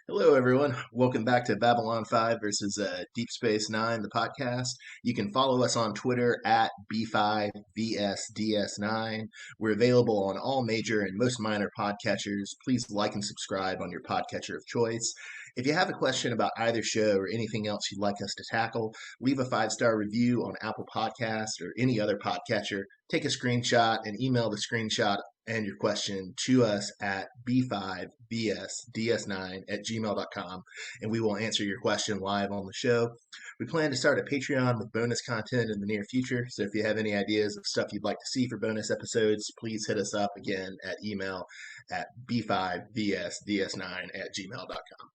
Hello, everyone. Welcome back to Babylon 5 versus Deep Space Nine, the podcast. You can follow us on Twitter at B5VSDS9. We're available on all major and most minor podcatchers. Please like and subscribe on your podcatcher of choice. If you have a question about either show or anything else you'd like us to tackle, leave a 5-star review on Apple Podcasts or any other podcatcher. Take a screenshot and email the screenshot and your question to us at b5bsds9@gmail.com, and we will answer your question live on the show. We plan to start a Patreon with bonus content in the near future, so if you have any ideas of stuff you'd like to see for bonus episodes, please hit us up again at email at b5bsds9@gmail.com.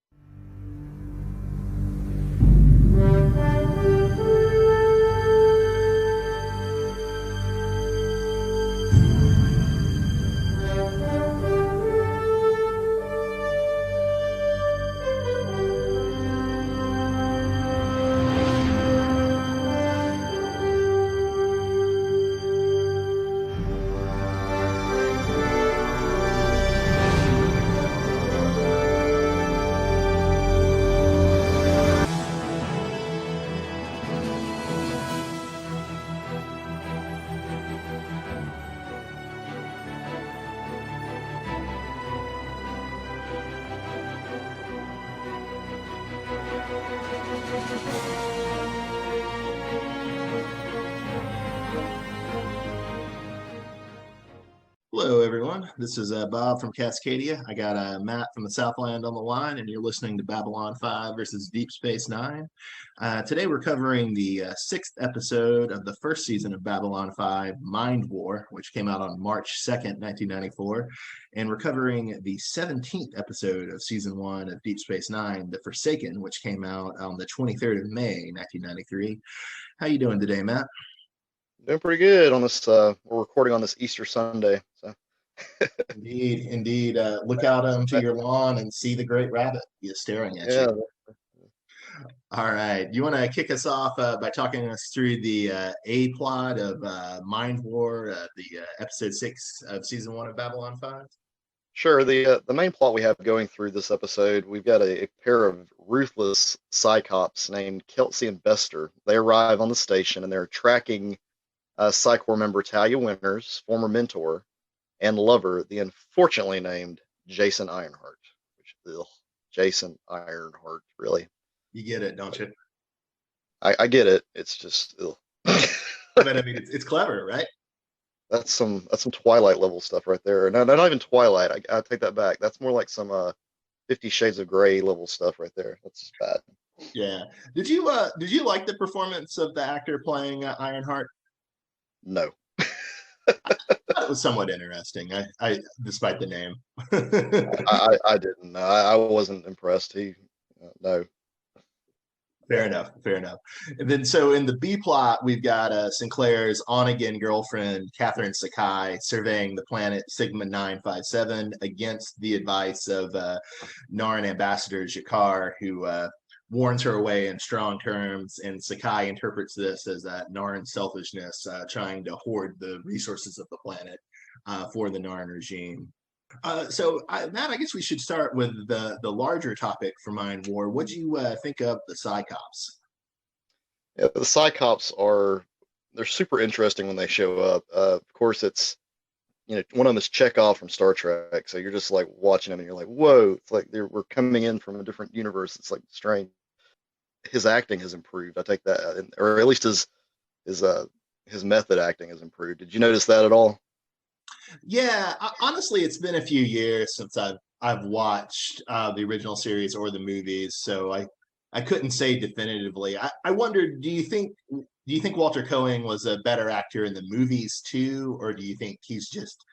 Hello, everyone. This is Bob from Cascadia. I got Matt from the Southland on the line, and you're listening to Babylon 5 versus Deep Space Nine. Today, we're covering the sixth episode of the first season of Babylon 5, Mind War, which came out on March 2nd, 1994. And we're covering the 17th episode of season 1 of Deep Space Nine, The Forsaken, which came out on the 23rd of May, 1993. How you doing today, Matt? Doing pretty good on this. We're recording on this Easter Sunday, so Indeed, indeed. Look out onto your lawn and see the great rabbit. He is staring at you. yeah, All right. You want to kick us off by talking us through the A plot of Mind War, the episode 6 of season 1 of Babylon 5? sure. The main plot we have going through this episode, we've got a pair of ruthless psychops named Kelsey and Bester. They arrive on the station and they're tracking Psych Corps member Talia Winters, former mentor and lover, the unfortunately named Jason Ironheart. Jason Ironheart, really. You get it, don't you? I get it. It's just But I mean, it's clever, right? That's some Twilight level stuff right there. No, not even Twilight. I take that back. That's more like some 50 Shades of Grey level stuff right there. That's just bad. Yeah. Did you like the performance of the actor playing Ironheart? No. That was somewhat interesting. I despite the name. I didn't. I wasn't impressed. No. Fair enough. Fair enough. And then, so in the B plot, we've got Sinclair's on-again girlfriend, Catherine Sakai, surveying the planet Sigma 957 against the advice of Narn Ambassador Jakar, who warns her away in strong terms. And Sakai interprets this as Narn selfishness, trying to hoard the resources of the planet for the Narn regime. Matt, I guess we should start with the larger topic for Mind War. What do you think of the Psychops? Yeah, the Psychops they're super interesting when they show up. Of course, it's one of them is Chekhov from Star Trek, so you're just like watching them and you're like, whoa! It's like we're coming in from a different universe. It's like strange. His acting has improved. I take that, or at least his method acting has improved. Did you notice that at all? Yeah, honestly, it's been a few years since I've watched the original series or the movies, so I couldn't say definitively. I wondered, do you think Walter Koeing was a better actor in the movies too, or do you think he's just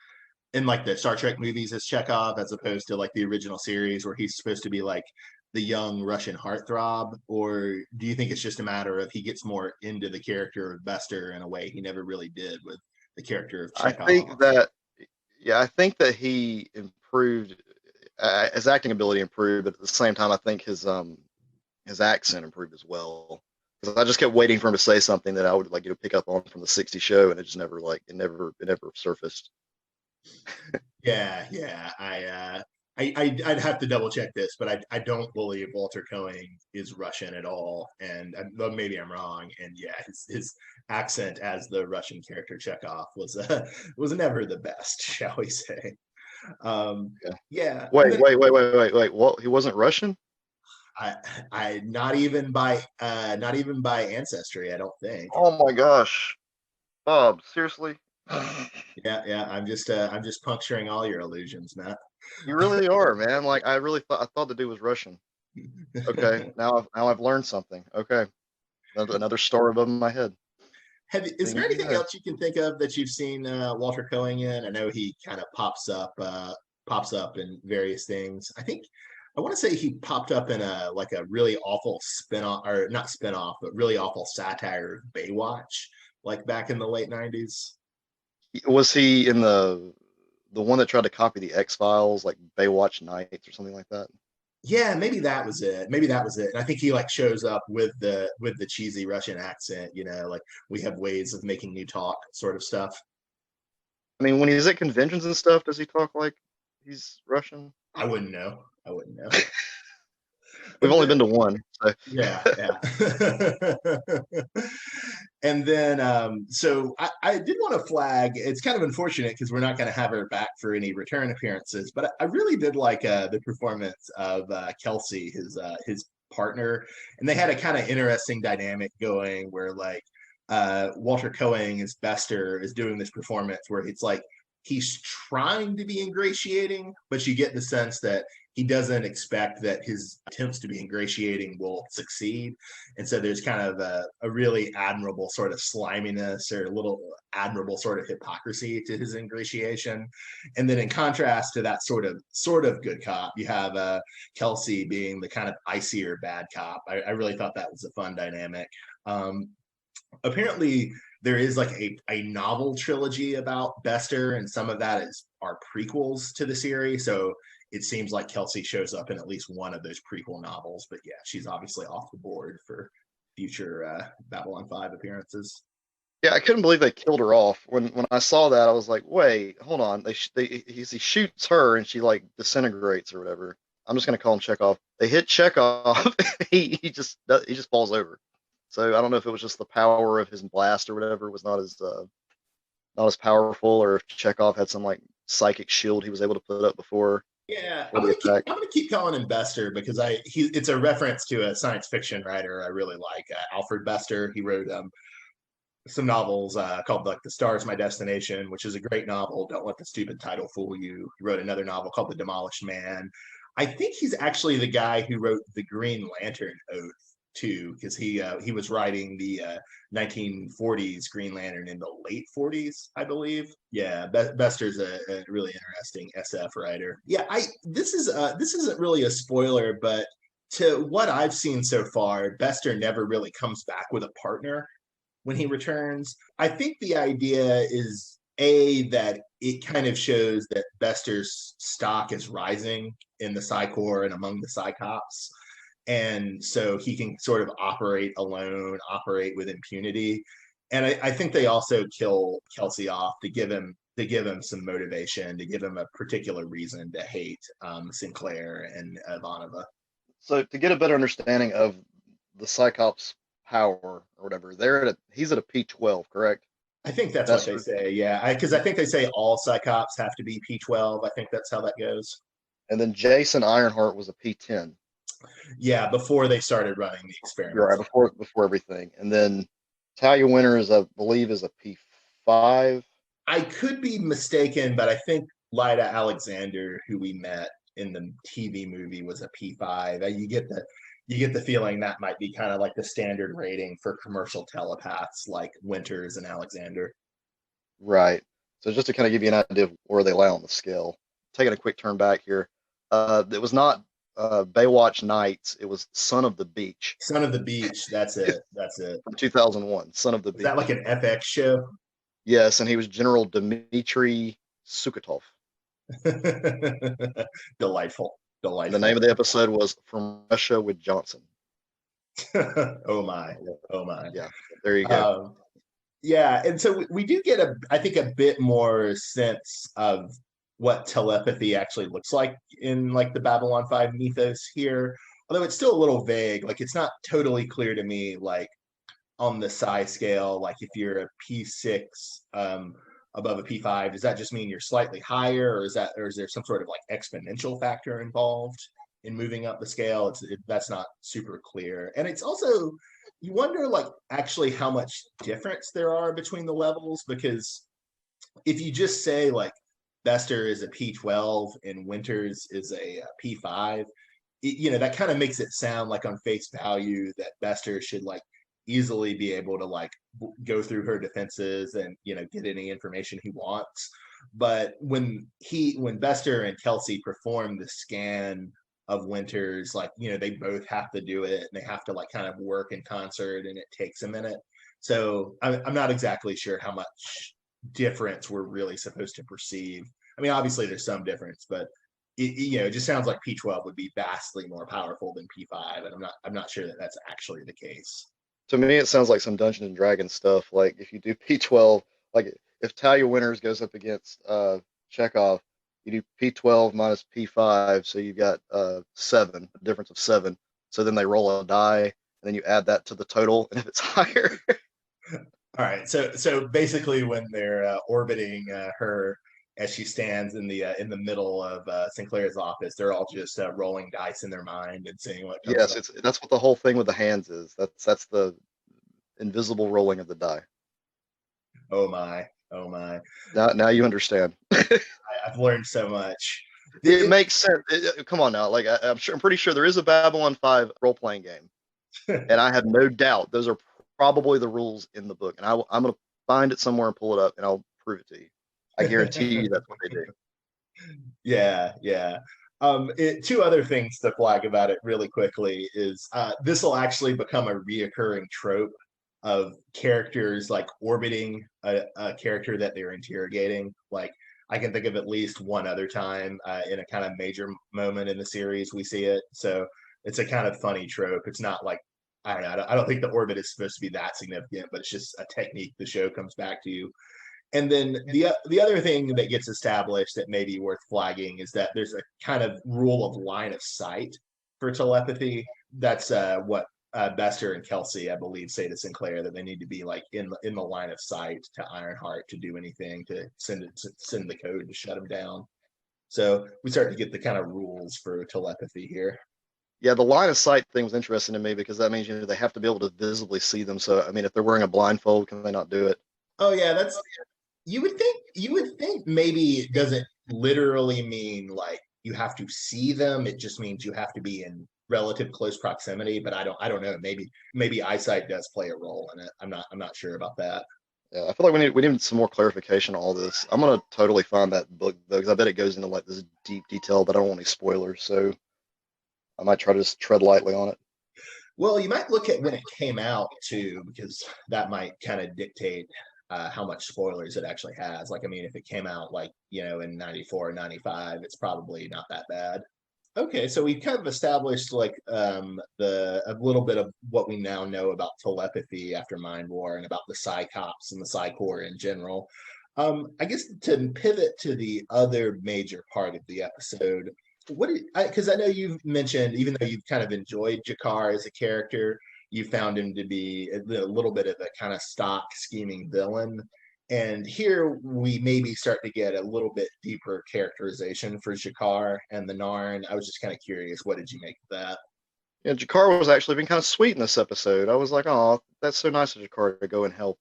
in like the Star Trek movies as Chekhov as opposed to like the original series where he's supposed to be like the young Russian heartthrob, or do you think it's just a matter of he gets more into the character of Bester in a way he never really did with the character of I Chekhov? think that Yeah, I think that he improved. His acting ability improved, but at the same time, I think his accent improved as well. Because I just kept waiting for him to say something that I would like pick up on from the '60s show, and it just never it never surfaced. Yeah, yeah. I'd have to double check this, but I don't believe Walter Koeing is Russian at all, and though maybe I'm wrong. And yeah, his accent as the Russian character Chekhov was never the best, shall we say? Yeah. Yeah, and Wait, then wait, wait, wait, wait, wait. What? He wasn't Russian? I I not even by ancestry, I don't think. Oh my gosh, Bob, seriously? Yeah, I'm just puncturing all your illusions, Matt. You really are, man. Like I thought the dude was Russian. Okay, now I've learned something. Okay, another star above my head. Is There there you anything go. else you can think of that you've seen Walter Koenig in? I know he kind of pops up in various things. I want to say he popped up in a like a really awful spinoff, or not spinoff, but really awful satire of Baywatch, like back in the late '90s. Was he in the one that tried to copy the X Files, like Baywatch Nights or something like that? Yeah, maybe that was it. Maybe that was it. And I think he like shows up with the cheesy Russian accent, like we have ways of making you talk sort of stuff. I mean, when he's at conventions and stuff, does he talk like he's Russian? I wouldn't know. I wouldn't know. We've And only then been to one, so yeah, yeah. And then so I did want to flag, it's kind of unfortunate because we're not going to have her back for any return appearances, but I really did like the performance of Kelsey, his partner, and they had a kind of interesting dynamic going where like Walter Koeing as Bester is doing this performance where it's like he's trying to be ingratiating, but you get the sense that he doesn't expect that his attempts to be ingratiating will succeed. And so there's kind of a really admirable sort of sliminess or a little admirable sort of hypocrisy to his ingratiation. And then in contrast to that sort of good cop, you have Kelsey being the kind of icier bad cop. I really thought that was a fun dynamic. Apparently there is like a novel trilogy about Bester, and some of that is are prequels to the series. So it seems like Kelsey shows up in at least one of those prequel novels. But yeah, she's obviously off the board for future Babylon 5 appearances. yeah, I couldn't believe they killed her off. When I saw that, I was like, wait, hold on. He shoots her and she like disintegrates or whatever. I'm just gonna call him Chekhov. They hit Chekhov. He just falls over. So I don't know if it was just the power of his blast or whatever was not as powerful, or if Chekhov had some like psychic shield he was able to put up Yeah, before the attack. I'm gonna keep calling him Bester because it's a reference to a science fiction writer I really like, Alfred Bester. He wrote some novels called like The Stars My Destination, which is a great novel. Don't let the stupid title fool you. He wrote another novel called The Demolished Man. I think he's actually the guy who wrote The Green Lantern Oath too, because he was writing the 1940s Green Lantern in the late 40s, I believe. Yeah, Bester's a really interesting SF writer. Yeah, I this isn't really a spoiler, but to what I've seen so far, Bester never really comes back with a partner when he returns. I think the idea is that it kind of shows that Bester's stock is rising in the Psi Corps and among the Psychops. And so he can sort of operate alone, operate with impunity. And I think they also kill Kelsey off to give him some motivation, to give him a particular reason to hate Sinclair and Ivanova. So to get a better understanding of the Cyclops power or whatever, he's at a P12, correct? I think that's what they Bester. say. Yeah, because I think they say all Psychops have to be P12. I think that's how that goes. And then Jason Ironheart was a P10. Yeah, before they started running the You're experiments right, on. before everything. And then Talia Winter is, I believe, is a P5. I could be mistaken, but I think Lyda Alexander, who we met in the TV movie, was a P5. You get the feeling that might be kind of like the standard rating for commercial telepaths like Winters and Alexander. Right. So just to kind of give you an idea of where they lie on the scale, taking a quick turn back here, it was not Baywatch Nights. It was Son of the Beach Son of the Beach, that's it. That's it. from 2001. Son of the Is that like Beach. an FX show? Yes, and he was General Dmitry Sukatov. Delightful. And the name Delightful. of the episode was From Russia with Johnson. Oh my. Oh my. Yeah, there you go. Yeah, and so we do get I think a bit more sense of what telepathy actually looks like in like the Babylon 5 mythos here. Although it's still a little vague, like it's not totally clear to me, like on the psi scale, like if you're a P6 above a P5, does that just mean you're slightly higher, or is there some sort of like exponential factor involved in moving up the scale? That's not super clear, and it's also you wonder like actually how much difference there are between the levels because if you just say like Bester is a P12 and Winters is a P5, that kind of makes it sound like on face value that Bester should like easily be able to like go through her defenses and get any information he wants. But when Bester and Kelsey perform the scan of Winters, like they both have to do it and they have to like kind of work in concert and it takes a minute. So I'm not exactly sure how much difference we're really supposed to perceive. I mean, obviously there's some difference, but it just sounds like P12 would be vastly more powerful than P5, and I'm not sure that that's actually the case. To me, it sounds like some Dungeons and Dragons stuff. Like if you do P12, like if Talia Winters goes up against Chekhov, you do P12 minus P5, so you got 7, a difference of 7. So then they roll a die, and then you add that to the total, and if it's higher, All right, so basically, when they're orbiting her as she stands in the middle of Sinclair's office, they're all just rolling dice in their mind and seeing what comes yes, up. it's that's what the whole thing with the hands is. That's the invisible rolling of the die. Oh my, oh my! Now you understand. I've learned so much. It makes sense. Come on now, like I'm pretty sure there is a Babylon 5 role playing game, and I have no doubt those are probably the rules in the book. And I'm going to find it somewhere and pull it up, and I'll prove it to you. I guarantee you that's what they do. Yeah, yeah. Two other things to flag about it really quickly is this will actually become a reoccurring trope of characters like orbiting a character that they're interrogating. Like I can think of at least one other time in a kind of major moment in the series we see it. So it's a kind of funny trope. It's not like I don't know. I don't think the orbit is supposed to be that significant, but it's just a technique the show comes back to. And then the other thing that gets established that may be worth flagging is that there's a kind of rule of line of sight for telepathy. That's what Bester and Kelsey, I believe, say to Sinclair that they need to be like in the line of sight to Ironheart to do anything to send the code to shut him down. So we start to get the kind of rules for telepathy here. Yeah, the line of sight thing was interesting to me because that means they have to be able to visibly see them. So I mean, if they're wearing a blindfold, can they not do it? Oh yeah, that's you would think maybe it doesn't literally mean like you have to see them. It just means you have to be in relative close proximity. But I don't know. Maybe eyesight does play a role in it. I'm not sure about that. Yeah, I feel like we need some more clarification on all this. I'm gonna totally find that book though, because I bet it goes into like this deep detail, but I don't want any spoilers. So I might try to just tread lightly on it. Well, you might look at when it came out too, because that might kind of dictate how much spoilers it actually has. Like, I mean, if it came out like in 94 or 95, it's probably not that bad. Okay, so we've kind of established like the a little bit of what we now know about telepathy after Mind War and about the Psychops and the Psychor in general. I guess to pivot to the other major part of the episode, because I know you've mentioned, even though you've kind of enjoyed Jakar as a character, you found him to be a little bit of a kind of stock scheming villain. And here we maybe start to get a little bit deeper characterization for Jakar and the Narn. I was just kind of curious, what did you make of that? Yeah, Jakar was actually being kind of sweet in this episode. I was like, oh, that's so nice of Jakar to go and help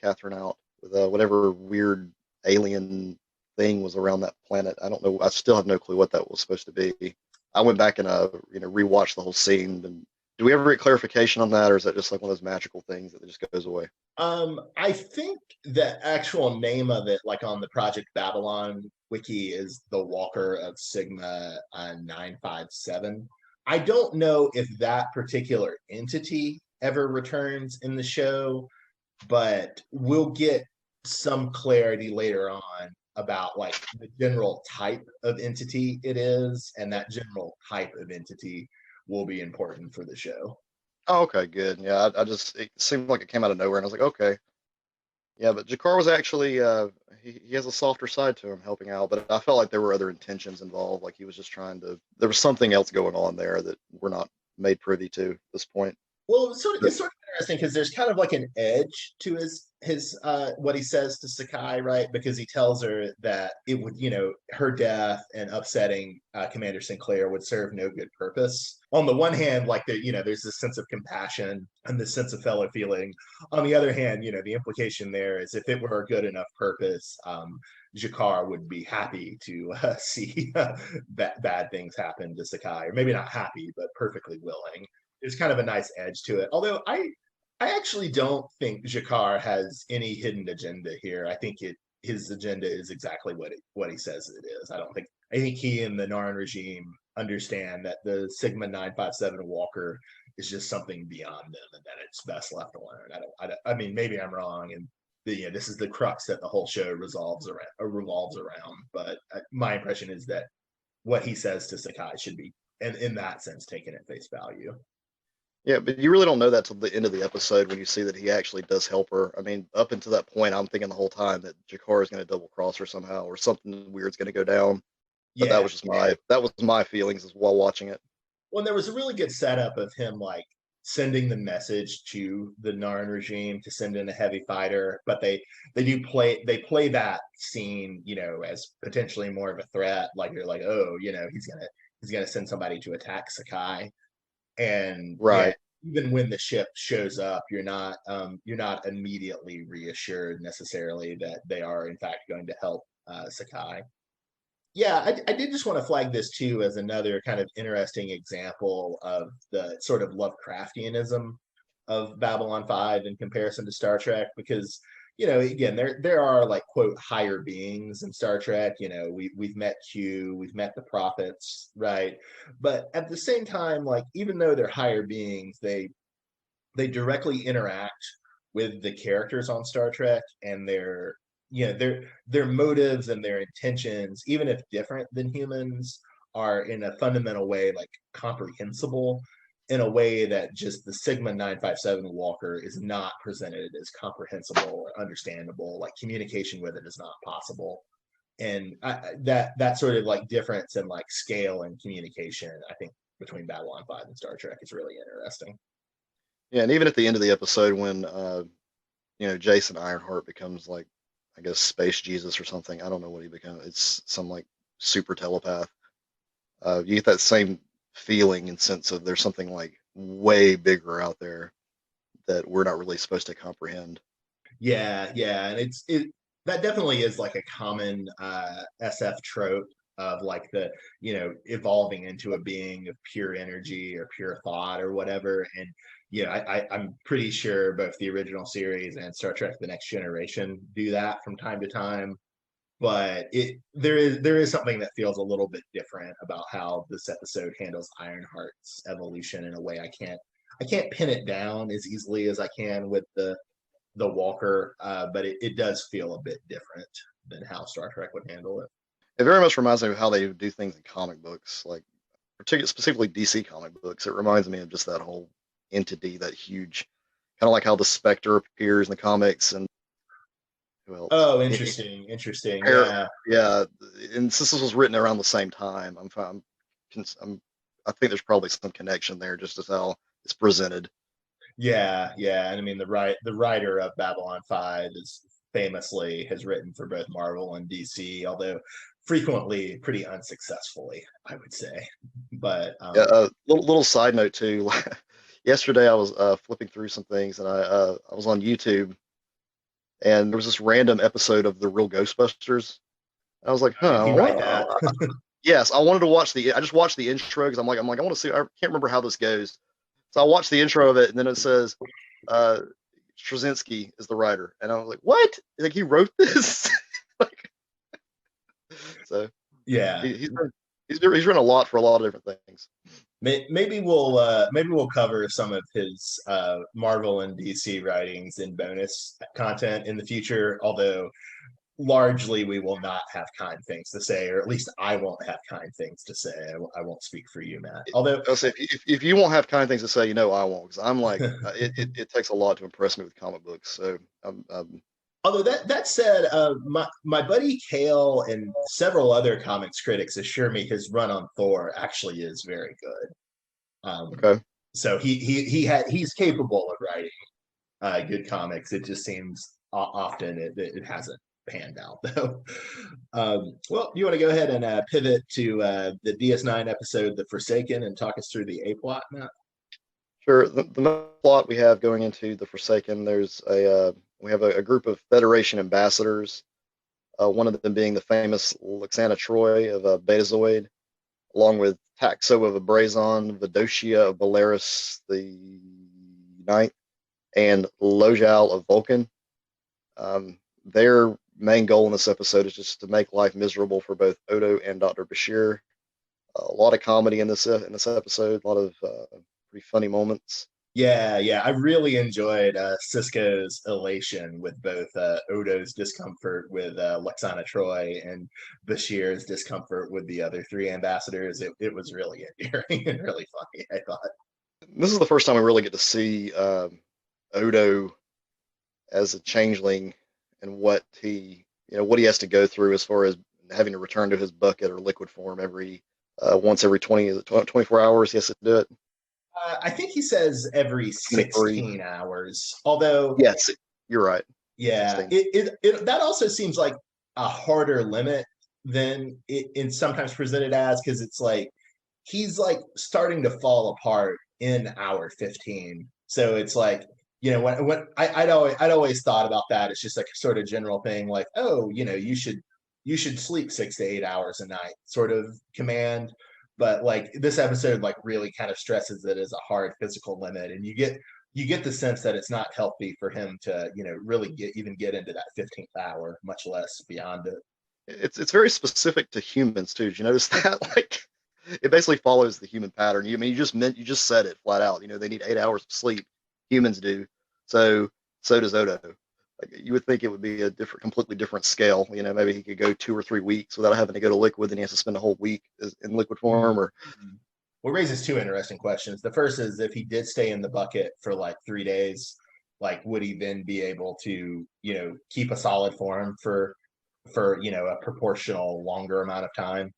Catherine out with whatever weird alien thing was around that planet. I don't know. I still have no clue what that was supposed to be. I went back and rewatched the whole scene. And do we ever get clarification on that, or is that just like one of those magical things that just goes away? I think the actual name of it, like on the Project Babylon wiki, is the Walker of Sigma 957. I don't know if that particular entity ever returns in the show, but we'll get some clarity later on about like the general type of entity it is, and that general type of entity will be important for the show. Oh, okay, good. Yeah, I just it seemed like it came out of nowhere, and I was like, okay. Yeah, but Jakar was actually he has a softer side to him helping out, but I felt like there were other intentions involved. Like he was just trying to there was something else going on there that we're not made privy to at this point. Well, But it's sort of interesting because there's kind of like an edge to his what he says to Sakai, right? Because he tells her that it would, her death and upsetting Commander Sinclair would serve no good purpose. On the one hand, like there's this sense of compassion and this sense of fellow feeling. On the other hand, the implication there is if it were a good enough purpose, Jakar would be happy to see bad things happen to Sakai, or maybe not happy, but perfectly willing. There's kind of a nice edge to it. Although I actually don't think Jakar has any hidden agenda here. I think his agenda is exactly what he says it is. I think he and the Narn regime understand that the Sigma 957 Walker is just something beyond them and that it's best left alone. I mean, maybe I'm wrong, and this is the crux that the whole show revolves around. But my impression is that what he says to Sakai should be, and in that sense, taken at face value. yeah, but you really don't know that till the end of the episode when you see that he actually does help her. I mean, up until that point, I'm thinking the whole time that Jakar is going to double cross her somehow, or something weird's going to go down. But Yeah, that was my feelings as while watching it. well, there was a really good setup of him like sending the message to the Narn regime to send in a heavy fighter, but they play that scene, as potentially more of a threat. Like you're like, oh, he's gonna send somebody to attack Sakai, and yeah, Right. even when the ship shows up, you're not immediately reassured necessarily that they are in fact going to help Sakai. Yeah, I did just want to flag this too as another kind of interesting example of the sort of Lovecraftianism of Babylon 5 in comparison to Star Trek, because again, there are like quote higher beings in Star Trek. We've met Q, we've met the prophets, right? But at the same time, like even though they're higher beings, they directly interact with the characters on Star Trek, and their motives and their intentions, even if different than humans, are in a fundamental way like comprehensible in a way that just the Sigma 957 Walker is not presented as comprehensible or understandable. Like communication with it is not possible. And that sort of like difference in like scale and communication, I think between Babylon 5 and Star Trek is really interesting. Yeah, and even at the end of the episode when Jason Ironheart becomes like I guess Space Jesus or something. I don't know what he becomes. It's some like super telepath. You get that same feeling and sense of there's something like way bigger out there that we're not really supposed to comprehend. Yeah, and it that definitely is like a common SF trope of like the evolving into a being of pure energy or pure thought or whatever. And I'm pretty sure both the original series and Star Trek: The Next Generation do that from time to time. But there is something that feels a little bit different about how this episode handles Ironheart's evolution in a way I can't pin it down as easily as I can with the Walker, but it does feel a bit different than how Star Trek would handle it. It very much reminds me of how they do things in comic books, like particularly specifically DC comic books. It reminds me of just that whole entity, that huge, kind of like how the Spectre appears in the comics, and who else? Oh, interesting. Hair, Yeah, yeah, and since this was written around the same time, I'm I think there's probably some connection there, just as how it's presented. yeah, and I mean the writer of Babylon 5 is famously has written for both Marvel and DC, although frequently pretty unsuccessfully, I would say. But Yeah, little side note too. Yesterday I was flipping through some things, and I was on YouTube, and there was this random episode of the Real Ghostbusters. I was like, did huh, he write that? yes, I wanted to watch I just watched the intro because I want to see. I can't remember how this goes, so I watched the intro of it, and then it says, uh, Straczynski is the writer, and I was like, what? Like he wrote this? Like, so Yeah, he's written a lot for a lot of different things. maybe we'll cover some of his Marvel and DC writings in bonus content in the future. Although largely we will not have kind things to say, or at least I won't have kind things to say. I won't speak for you, Matt. Although, I'll say if you won't have kind of things to say, I won't, because I'm like it takes a lot to impress me with comic books. So Although that said, my buddy Kale and several other comics critics assure me his run on Thor actually is very good. Um, Okay. so he's capable of writing good comics. It just seems often it hasn't panned out though. Well, you want to go ahead and pivot to the DS9 episode, The Forsaken, and talk us through the A plot, Matt? Sure. The main plot we have going into the Forsaken, we have a group of Federation ambassadors. One of them being the famous Lixana Troy of Betazoid, along with Taxo of Abrazon, Vidocia of Belarus the Ninth, and Lojal of Vulcan. Their main goal in this episode is just to make life miserable for both Odo and Dr. Bashir. A lot of comedy in this episode, a lot of pretty funny moments. Yeah. I really enjoyed Cisco's elation with both Odo's discomfort with Lexana Troy and Bashir's discomfort with the other three ambassadors. It was really endearing and really funny, I thought. This is the first time we really get to see Odo as a changeling and what he has to go through as far as having to return to his bucket or liquid form every once every 24 hours. He has to do it. I think he says every 23. 16 hours, although, Yes, you're right. yeah, 16. that also seems like a harder limit than it's sometimes presented as, because it's like he's like starting to fall apart in hour 15. So it's like, I'd always thought about that. It's just like a sort of general thing, like, oh, you should sleep 6 to 8 hours a night, sort of command. But like this episode, like really kind of stresses it as a hard physical limit, and you get the sense that it's not healthy for him to, really get into that 15th hour, much less beyond it. It's very specific to humans too. Did you notice that? Like it basically follows the human pattern. You just said it flat out. They need 8 hours of sleep. Humans do. So so does Odo. Like you would think it would be a completely different scale. Maybe he could go 2 or 3 weeks without having to go to liquid, and he has to spend a whole week in liquid form. Or Well, raises two interesting questions. The first is, if he did stay in the bucket for like 3 days, like would he then be able to, keep a solid form for a proportional longer amount of time?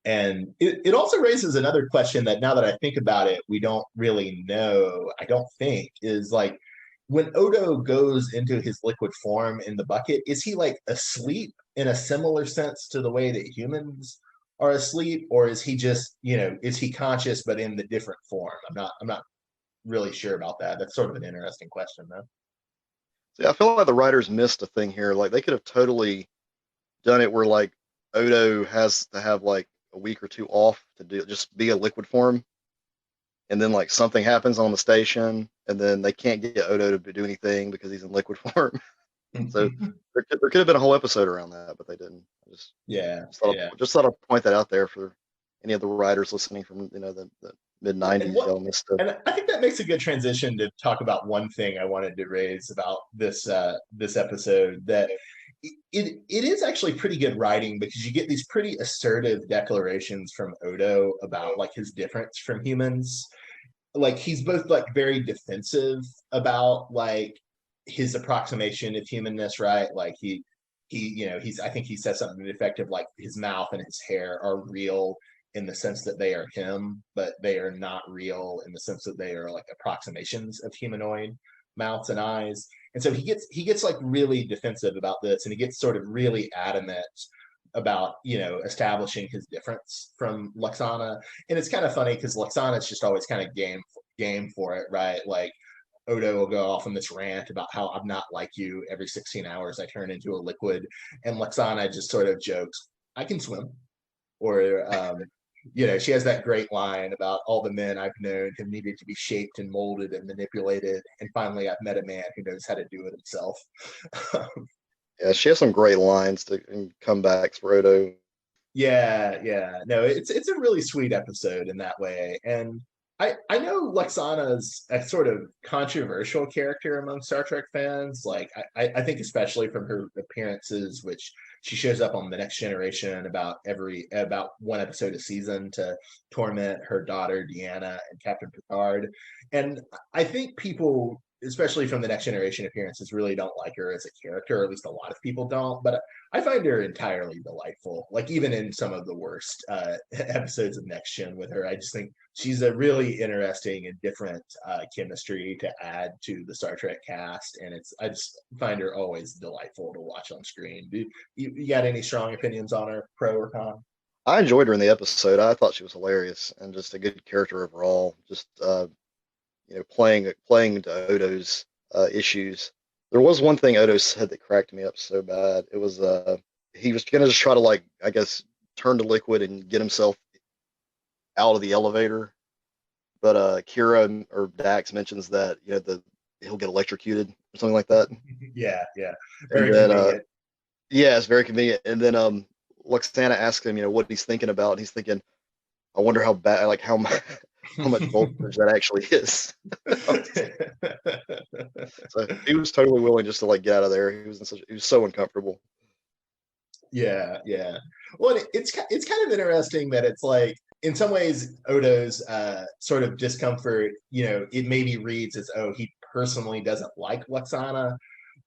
And it also raises another question that, now that I think about it, we don't really know, I don't think, is like, when Odo goes into his liquid form in the bucket, is he like asleep in a similar sense to the way that humans are asleep? Or is he just, is he conscious but in the different form? I'm not really sure about that. That's sort of an interesting question though. yeah, I feel like the writers missed a thing here. Like they could have totally done it where like Odo has to have like a week or two off to do just be a liquid form, and then like something happens on the station, and then they can't get Odo to do anything because he's in liquid form. So there could have been a whole episode around that, but they didn't. I Yeah, yeah. just thought I'd point that out there for any of the writers listening from the mid Well, and '90s. what Y'all missed it. and I think that makes a good transition to talk about one thing I wanted to raise about this episode, that it is actually pretty good writing, because you get these pretty assertive declarations from Odo about like his difference from humans. Like he's both like very defensive about like his approximation of humanness, right? Like he's I think he says something effective like his mouth and his hair are real in the sense that they are him, but they are not real in the sense that they are like approximations of humanoid mouths and eyes. And so he gets like really defensive about this, and he gets sort of really adamant about establishing his difference from Luxana. And it's kind of funny because Luxana is just always kind of game for it, right? Like Odo will go off on this rant about how I'm not like you. Every 16 hours I turn into a liquid, and Luxana just sort of jokes, "I can swim." Or she has that great line about all the men I've known have needed to be shaped and molded and manipulated, and finally I've met a man who knows how to do it himself. Yeah, she has some great lines and comebacks for Odo. Yeah. No, it's a really sweet episode in that way. And I know Lexana's a sort of controversial character among Star Trek fans. Like I think especially from her appearances, which she shows up on The Next Generation about one episode a season to torment her daughter Deanna and Captain Picard. And I think people especially from the Next Generation appearances, really don't like her as a character, or at least a lot of people don't. But I find her entirely delightful. Like even in some of the worst episodes of Next Gen with her, I just think she's a really interesting and different chemistry to add to the Star Trek cast, and I just find her always delightful to watch on screen. You got any strong opinions on her, pro or con? I enjoyed her in the episode. I thought she was hilarious and just a good character overall. Just playing to Odo's issues. There was one thing Odo said that cracked me up so bad. It was he was gonna just try to like I guess turn to liquid and get himself out of the elevator, but Kira or Dax mentions that he'll get electrocuted or something like that, Yeah, yeah, and very then convenient. yeah, it's very convenient. And then Luxana asks him what he's thinking about. And he's thinking, I wonder how bad, like how how much voltage that actually is. So he was totally willing just to like get out of there. He was so uncomfortable. Yeah, yeah. Well, it's kind of interesting that it's like in some ways Odo's sort of discomfort, it maybe reads as oh he personally doesn't like Luxana,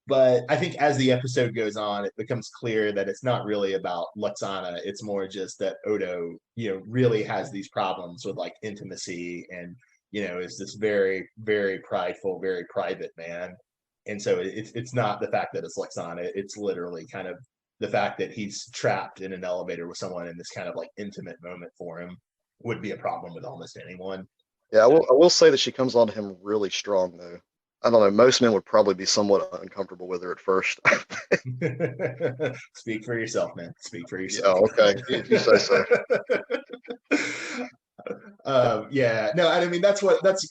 but I think as the episode goes on, it becomes clear that it's not really about Luxana. It's more just that Odo, really has these problems with like intimacy and is this very very prideful, very private man. And so it's not the fact that it's Luxana. It's literally kind of the fact that he's trapped in an elevator with someone in this kind of like intimate moment for him would be a problem with almost anyone. Yeah, I will say that she comes on to him really strong though. I don't know. Most men would probably be somewhat uncomfortable with her at first. Speak for yourself, man. Speak for Yeah, yourself. okay, if you say so. Yeah, no, I mean that's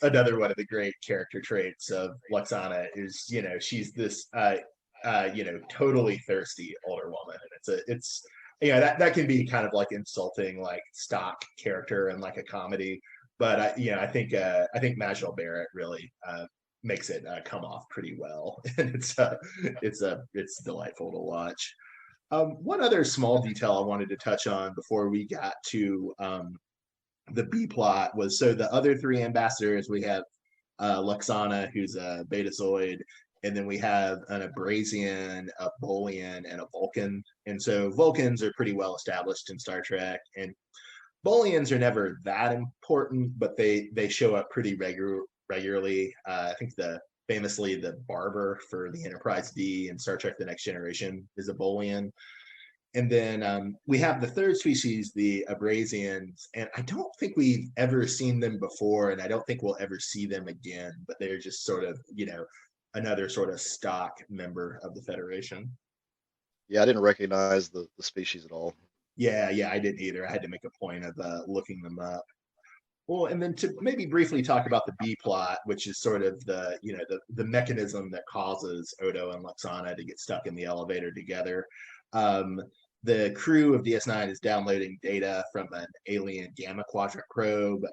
another one of the great character traits of Luxana is she's this totally thirsty older woman, and it's that can be kind of like insulting like stock character and like a comedy, but I think Majel Barrett really makes it come off pretty well, and it's delightful to watch. One other small detail I wanted to touch on before we got to the B plot was so the other three ambassadors we have Luxana, who's a Betazoid, and then we have an Abrasian, a Bolian, and a Vulcan. And so Vulcans are pretty well established in Star Trek, and Bolians are never that important, but they show up pretty regularly. I think famously the barber for the Enterprise D in Star Trek: The Next Generation is a Bolian. And then we have the third species, the Abrasians, and I don't think we've ever seen them before, and I don't think we'll ever see them again. But they're just sort of, another sort of stock member of the Federation. Yeah, I didn't recognize the species at all. Yeah, yeah, I didn't either. I had to make a point of looking them up. Well, and then to maybe briefly talk about the B plot, which is sort of the mechanism that causes Odo and Luxana to get stuck in the elevator together. Um, the crew of DS9 is downloading data from an alien gamma quadrant probe,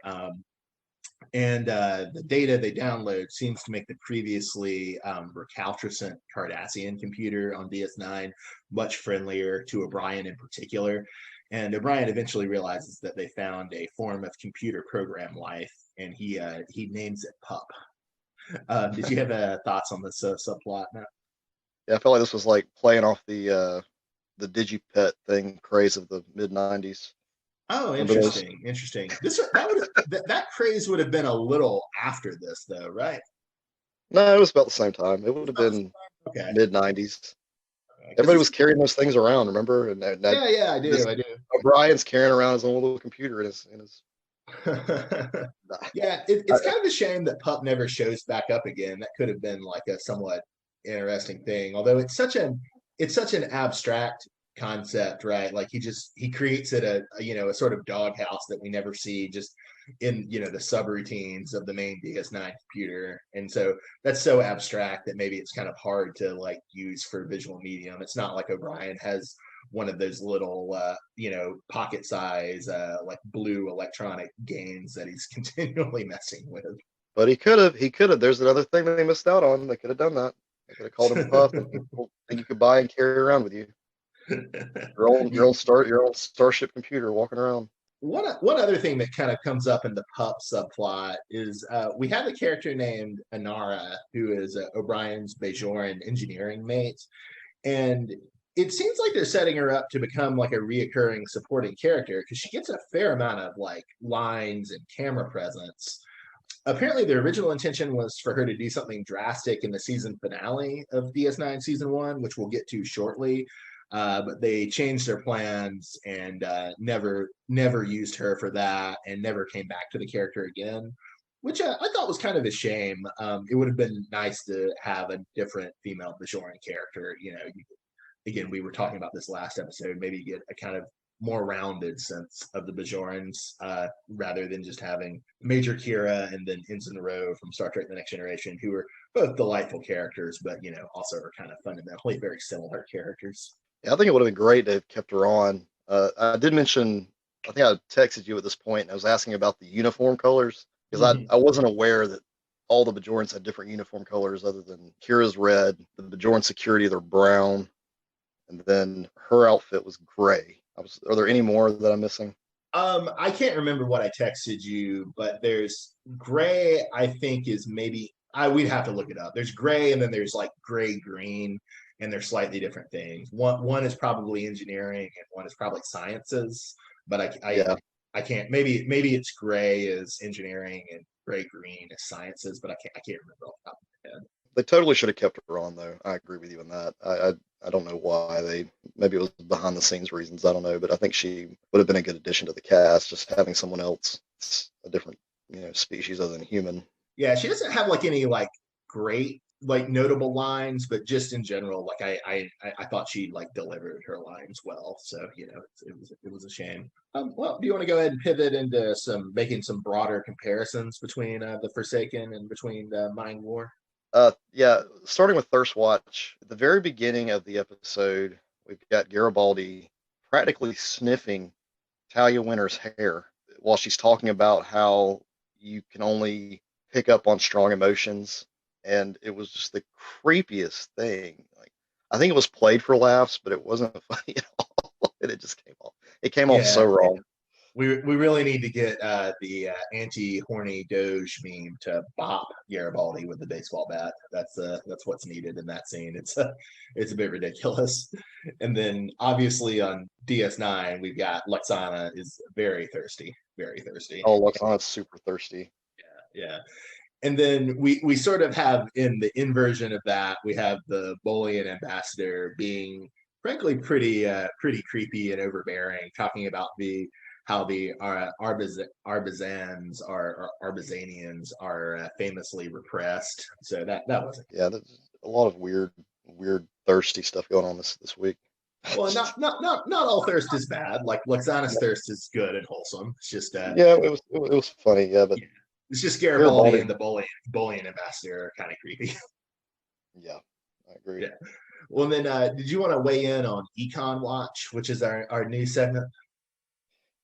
and the data they download seems to make the previously recalcitrant Cardassian computer on DS9 much friendlier to O'Brien in particular. And O'Brien eventually realizes that they found a form of computer program life, and he names it Pup. Did you have thoughts on this subplot? No? Yeah, I felt like this was like playing off the DigiPet thing craze of the mid '90s. Oh, Remember those? interesting, interesting. That craze would have been a little after this, though, right? No, it was about the same time. It would have been Okay, mid '90s. because Everybody it's was carrying those things around. Remember? And that yeah, yeah, I this do, I do. O'Brien's carrying around his own little computer in his. Yeah, it's kind of a shame that Pup never shows back up again. That could have been like a somewhat interesting thing. Although it's such an abstract concept, right? Like he creates it a sort of doghouse that we never see just in the subroutines of the main DS9 computer. And so that's so abstract that maybe it's kind of hard to like use for visual medium. It's not like O'Brien has one of those little pocket size like blue electronic games that he's continually messing with. But he could have. There's another thing that they missed out on. They could have done that. They could have called him Puff, and thing you could buy and carry around with you. Your own starship computer walking around. one other thing that kind of comes up in the pup subplot is we have a character named Anara who is O'Brien's Bajoran engineering mate, and it seems like they're setting her up to become like a reoccurring supporting character because she gets a fair amount of like lines and camera presence. Apparently, the original intention was for her to do something drastic in the season finale of DS9 season one, which we'll get to shortly. But they changed their plans and never used her for that, and never came back to the character again, which I thought was kind of a shame. It would have been nice to have a different female Bajoran character. Again, we were talking about this last episode. Maybe get a kind of more rounded sense of the Bajorans, rather than just having Major Kira and then Ensign Rowe from Star Trek: The Next Generation, who are both delightful characters, but also are kind of fundamentally very similar characters. Yeah, I think it would have been great to have kept her on. I did mention, I think I texted you at this point, and I was asking about the uniform colors because Mm-hmm. I wasn't aware that all the Bajorans had different uniform colors other than Kira's red, the Bajoran security, they're brown, and then her outfit was gray. Are there any more that I'm missing? I can't remember what I texted you, but there's gray. I think is maybe I we'd have to look it up. There's gray, and then there's like gray green, and they're slightly different things. One is probably engineering, and one is probably sciences. But Yeah, I can't. Maybe it's gray is engineering and gray green is sciences, but I can't remember off the top of my head. they totally should have kept her on though. I agree with you on that. I don't know why they, maybe it was behind the scenes reasons. I don't know, but I think she would have been a good addition to the cast. Just having someone else, a different species other than human. Yeah, she doesn't have like any like great like notable lines, but just in general, like I thought she like delivered her lines well. So it was a shame. Well, do you want to go ahead and pivot into some making some broader comparisons between the Forsaken and between the Mind War? Yeah, starting with Thirst Watch, at the very beginning of the episode, we've got Garibaldi practically sniffing Talia Winter's hair while she's talking about how you can only pick up on strong emotions. And it was just the creepiest thing. Like, I think it was played for laughs, but it wasn't funny at all. And it just came off. It came off so Yeah, wrong. we really need to get the anti-horny Doge meme to bop Garibaldi with the baseball bat. That's what's needed in that scene. It's a bit ridiculous. And then obviously on DS9 we've got Lexana is very thirsty, very thirsty. Oh, Luxana's super thirsty. Yeah. And then we sort of have in the inversion of that, we have the Bolian ambassador being frankly pretty creepy and overbearing, talking about the how the Arbizans are Arbizanians are famously repressed. So that wasn't Yeah, there's a lot of weird, thirsty stuff going on this week. well. Not all thirst is bad. Like Lexana's thirst is good and wholesome. It's just Yeah, it was funny. Yeah, but yeah, it's just Garibaldi Garibaldi. and the Bolian ambassador are kind of creepy. Yeah, I agree. Yeah. Well, then, did you want to weigh in on Econ Watch, which is our new segment?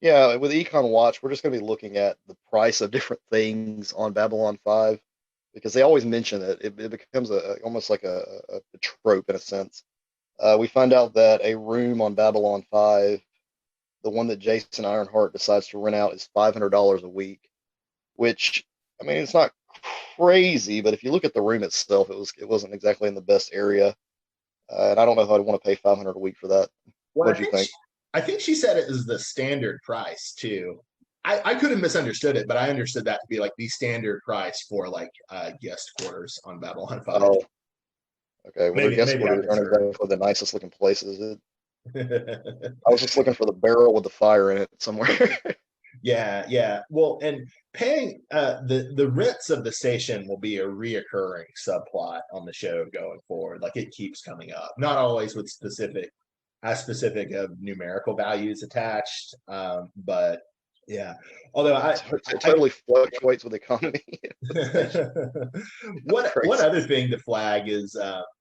Yeah, with Econ Watch, we're just going to be looking at the price of different things on Babylon 5 because they always mention it. It becomes almost like a trope in a sense. We find out that a room on Babylon 5, the one that Jason Ironheart decides to rent out, is $500 a week, which, I mean, it's not crazy, but if you look at the room itself, it wasn't exactly in the best area. And I don't know if I'd want to pay 500 a week for that. Well, What do you think? I think she said it is the standard price too. I could have misunderstood it, but I understood that to be like the standard price for like guest quarters on Babylon 5. Oh, okay. Well, their guest Maybe I quarters aren't misheard. exactly the nicest looking places. I was just looking for the barrel with the fire in it somewhere. Yeah, yeah. Well, and paying the rents of the station will be a reoccurring subplot on the show going forward. Like it keeps coming up, not always with specific of numerical values attached, but yeah. Although It I totally fluctuates with the economy of the station. That's one crazy. other thing to flag is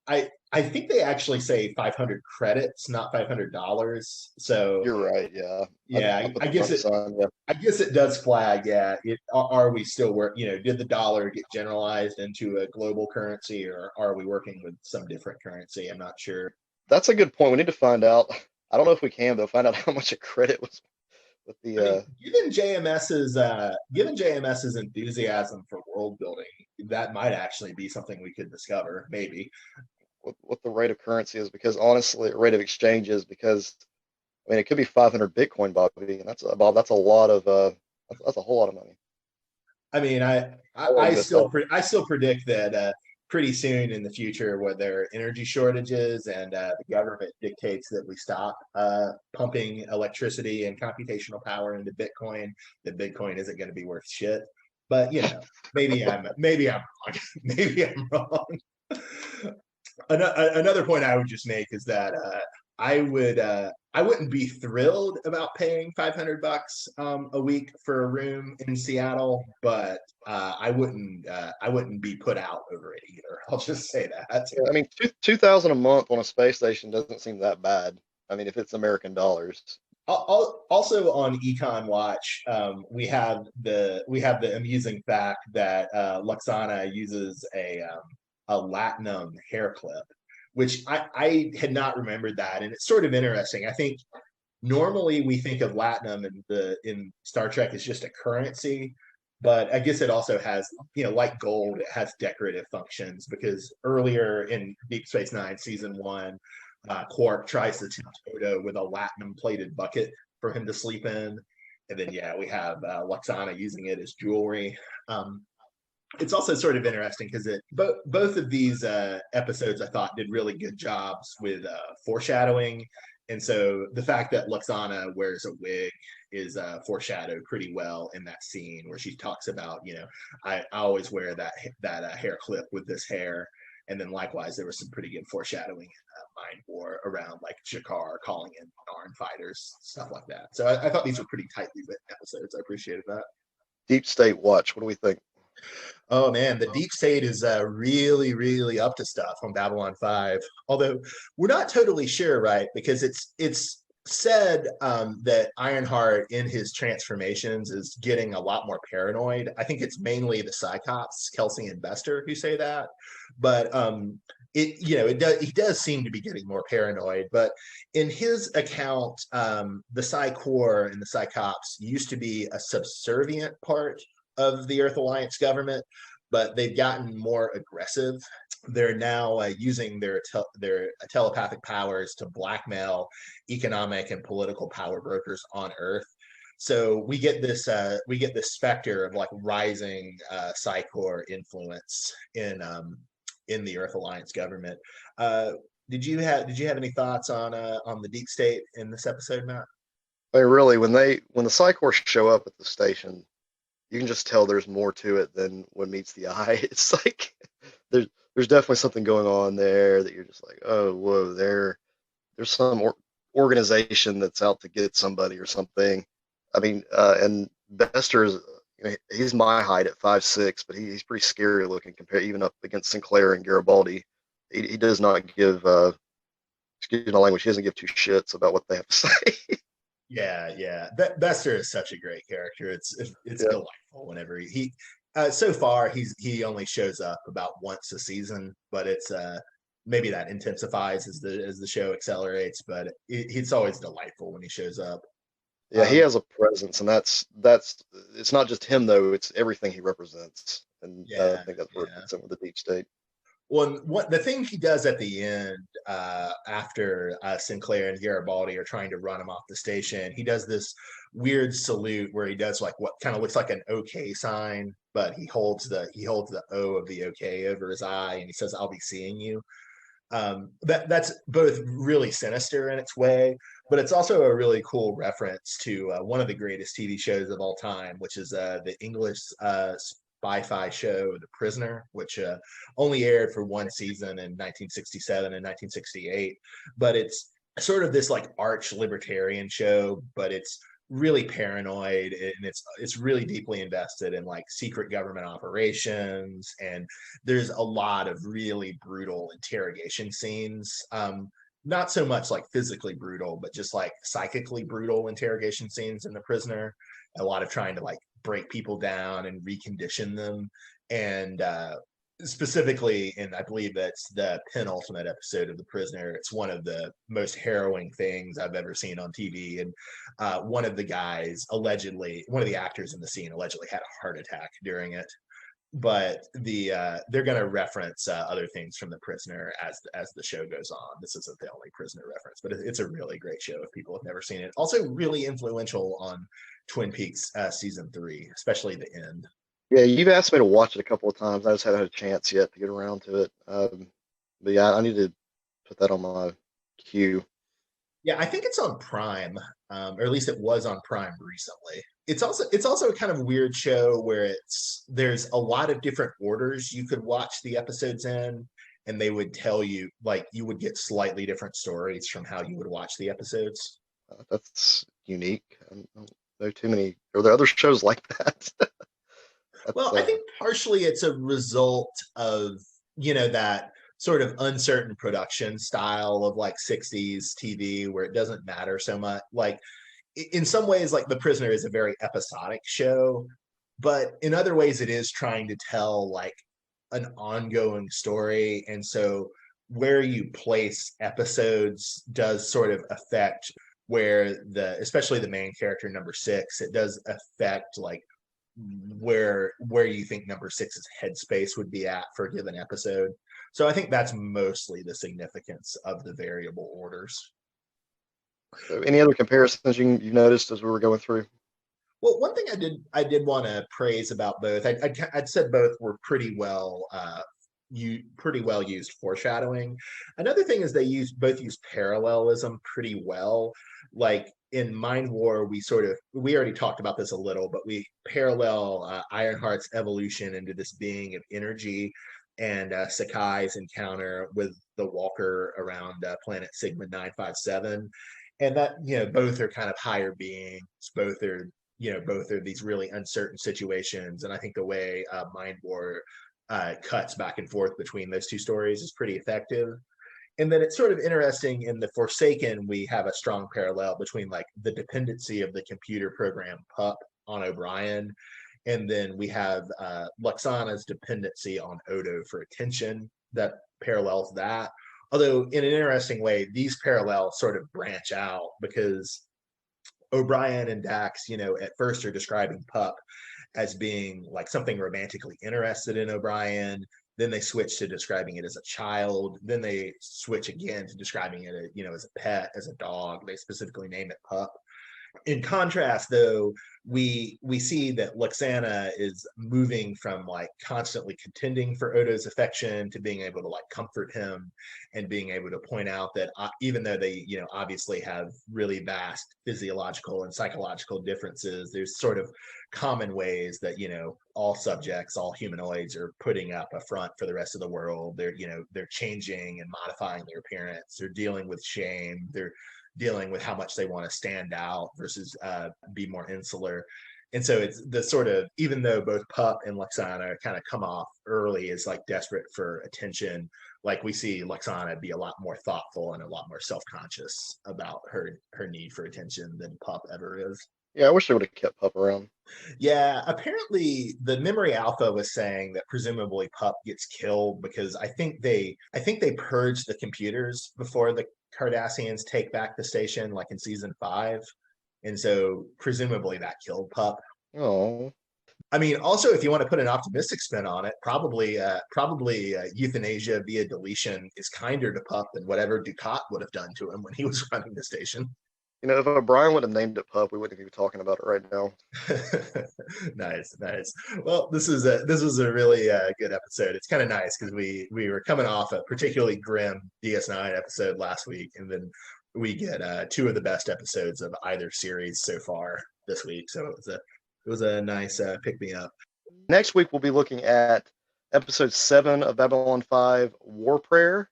I think they actually say 500 credits, not $500. So You're right. Yeah, yeah, I put the wrong sign. Yeah, I guess it does flag. Yeah, are we still work? Did the dollar get generalized into a global currency, or are we working with some different currency? I'm not sure. that's a good point. We need to find out. I don't know if we can, but find out how much a credit with I the mean, given JMS's enthusiasm for world building, that might actually be something we could discover, maybe. what the rate of currency is, because honestly, rate of exchange is, because I mean it could be 500 Bitcoin, Bobby, and that's Bob. That's a lot of that's a whole lot of money. I mean, I wouldn't miss that. I still predict that pretty soon in the future, where there are energy shortages and the government dictates that we stop pumping electricity and computational power into Bitcoin, that Bitcoin isn't going to be worth shit. But maybe I'm wrong. Maybe I'm wrong. Another point I would just make is that I wouldn't be thrilled about paying $500 a week for a room in Seattle, but I wouldn't be put out over it either. I'll just say that. Yeah, I mean, 2,000 a month on a space station doesn't seem that bad. I mean, if it's American dollars. Also on Econ Watch, we have the amusing fact that Luxana uses a Latinum hair clip, which I had not remembered that, and it's sort of interesting. I think normally we think of Latinum in Star Trek as just a currency, but I guess it also has, like gold, it has decorative functions, because earlier in Deep Space Nine season one, Quark tries to tempt Odo with a latinum plated bucket for him to sleep in. And then, yeah, we have Luxana using it as jewelry. Um, it's also sort of interesting because both of these episodes I thought did really good jobs with foreshadowing, and so the fact that Luxana wears a wig is foreshadowed pretty well in that scene where she talks about, I always wear that hair clip with this hair. And then likewise, there was some pretty good foreshadowing in Mind War around like Jakar calling in Narn fighters, stuff like that. So I thought these were pretty tightly written episodes. I appreciated that. Deep State Watch. What do we think? Oh man, the deep state is really, really up to stuff on Babylon 5. Although we're not totally sure, right? Because it's said that Ironheart in his transformations is getting a lot more paranoid. I think it's mainly the Cyclops, Kelsey and Bester, who say that. But he does seem to be getting more paranoid. But in his account, the Psy Corps and the Cyclops used to be a subservient part of the Earth Alliance government, but they've gotten more aggressive. They're now using their telepathic powers to blackmail economic and political power brokers on Earth. So we get this specter of like rising Psychor influence in the Earth Alliance government. Did you have any thoughts on the deep state in this episode, Matt? I mean, really, when the Psychors show up at the station, you can just tell there's more to it than what meets the eye. It's like there's definitely something going on there that you're just like, oh, whoa, there's some organization that's out to get somebody or something. I mean, and Bester is, he's my height at 5'6", but he's pretty scary looking compared even up against Sinclair and Garibaldi. He does not give, excuse my language, he doesn't give two shits about what they have to say. Yeah. Bester is such a great character. It's Yeah. delightful whenever he so far he only shows up about once a season, but it's maybe that intensifies as the show accelerates. But it's always delightful when he shows up. Yeah, he Um, has a presence, and that's it's not just him though; it's everything he represents, and I yeah, think that's where it yeah. fits in with the deep state. Well, what the thing he does at the end, after Sinclair and Garibaldi are trying to run him off the station, he does this weird salute where he does like what kind of looks like an OK sign, but he holds the O of the OK over his eye, and he says, "I'll be seeing you." That's both really sinister in its way, but it's also a really cool reference to one of the greatest TV shows of all time, which is the English spy-fi show The Prisoner, which only aired for one season in 1967 and 1968. But it's sort of this like arch libertarian show, but it's really paranoid, and it's really deeply invested in like secret government operations, and there's a lot of really brutal interrogation scenes. Not so much like physically brutal, but just like psychically brutal interrogation scenes in The Prisoner. A lot of trying to like break people down and recondition them. And specifically, and I believe that's the penultimate episode of The Prisoner. It's one of the most harrowing things I've ever seen on TV. And one of the guys allegedly, one of the actors in the scene allegedly had a heart attack during it. But they're going to reference other things from The Prisoner as the show goes on. This isn't the only Prisoner reference, but it's a really great show if people have never seen it. Also, really influential on Twin Peaks season 3, especially the end. Yeah, you've asked me to watch it a couple of times. I just haven't had a chance yet to get around to it. But yeah, I need to put that on my queue. Yeah, I think it's on Prime, or at least it was on Prime recently. It's also a kind of weird show where there's a lot of different orders you could watch the episodes in, and they would tell you like you would get slightly different stories from how you would watch the episodes. That's unique. I don't know too many. Are there other shows like that? That's Well, I think partially it's a result of, that sort of uncertain production style of like 60s TV where it doesn't matter so much. Like in some ways, like The Prisoner is a very episodic show, but in other ways, it is trying to tell like an ongoing story. And so where you place episodes does sort of affect where especially the main character number 6, it does affect like where you think number six's headspace would be at for a given episode. So I think that's mostly the significance of the variable orders. so. Any other comparisons you noticed as we were going through? Well, one thing I did want to praise about both. I'd said both were pretty well used foreshadowing. Another thing is they both use parallelism pretty well. Like in Mind War, we already talked about this a little, but we parallel Ironheart's evolution into this being of energy and Sakai's encounter with the Walker around planet Sigma 957. And that, both are kind of higher beings, both are these really uncertain situations. And I think the way Mind War cuts back and forth between those two stories is pretty effective. And then it's sort of interesting in The Forsaken, we have a strong parallel between like the dependency of the computer program pup on O'Brien. And then we have Luxana's dependency on Odo for attention that parallels that. Although, in an interesting way, these parallels sort of branch out because O'Brien and Dax, at first are describing Pup as being like something romantically interested in O'Brien. Then they switch to describing it as a child. Then they switch again to describing it, as a pet, as a dog. They specifically name it Pup. In contrast, though, we see that Luxana is moving from like constantly contending for Odo's affection to being able to like comfort him and being able to point out that even though they obviously have really vast physiological and psychological differences, there's sort of common ways that all subjects, all humanoids are putting up a front for the rest of the world. They're changing and modifying their appearance. They're dealing with shame. They're dealing with how much they want to stand out versus be more insular. And so it's the sort of, even though both Pup and Luxana kind of come off early as like desperate for attention, like we see Luxana be a lot more thoughtful and a lot more self-conscious about her need for attention than Pup ever is. Yeah, I wish they would have kept Pup around. Yeah, apparently the Memory Alpha was saying that presumably Pup gets killed because I think they purged the computers before the Cardassians take back the station, like in season 5. And so presumably that killed Pup. Oh, I mean, also if you want to put an optimistic spin on it, probably euthanasia via deletion is kinder to Pup than whatever Ducat would have done to him when he was running the station. if O'Brien would have named it Pup, we wouldn't be talking about it right now. Nice, nice. Well, this was a really good episode. It's kind of nice because we were coming off a particularly grim DS9 episode last week, and then we get two of the best episodes of either series so far this week. So it was a nice pick me up. Next week, we'll be looking at episode 7 of Babylon 5, War Prayer,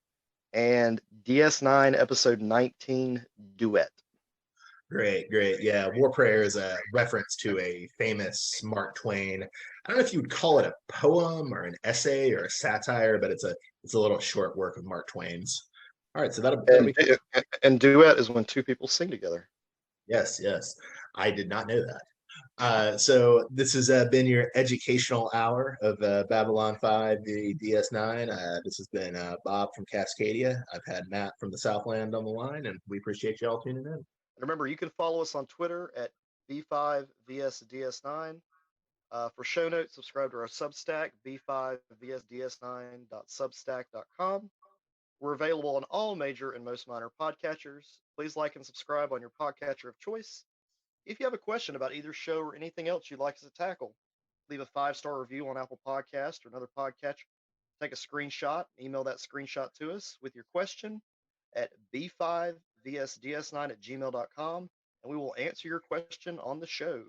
and DS9 episode 19, Duet. Great, great. Yeah, War Prayer is a reference to a famous Mark Twain. I don't know if you would call it a poem or an essay or a satire, but it's a little short work of Mark Twain's. All right, so that'll And, be cool. and duet is when two people sing together. Yes, yes. I did not know that. So this has been your educational hour of Babylon 5, the DS9. This has been Bob from Cascadia. I've had Matt from the Southland on the line, and we appreciate you all tuning in. And remember, you can follow us on Twitter at B5VSDS9. For show notes, subscribe to our Substack, b5vsds9.substack.com. We're available on all major and most minor podcatchers. Please like and subscribe on your podcatcher of choice. If you have a question about either show or anything else you'd like us to tackle, leave a 5-star review on Apple Podcast or another podcatcher. Take a screenshot, email that screenshot to us with your question at b5vsds9@gmail.com, and we will answer your question on the show.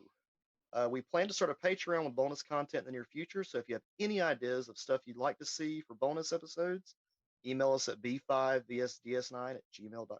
We plan to start a Patreon with bonus content in the near future, so if you have any ideas of stuff you'd like to see for bonus episodes, email us at b5vsds9@gmail.com.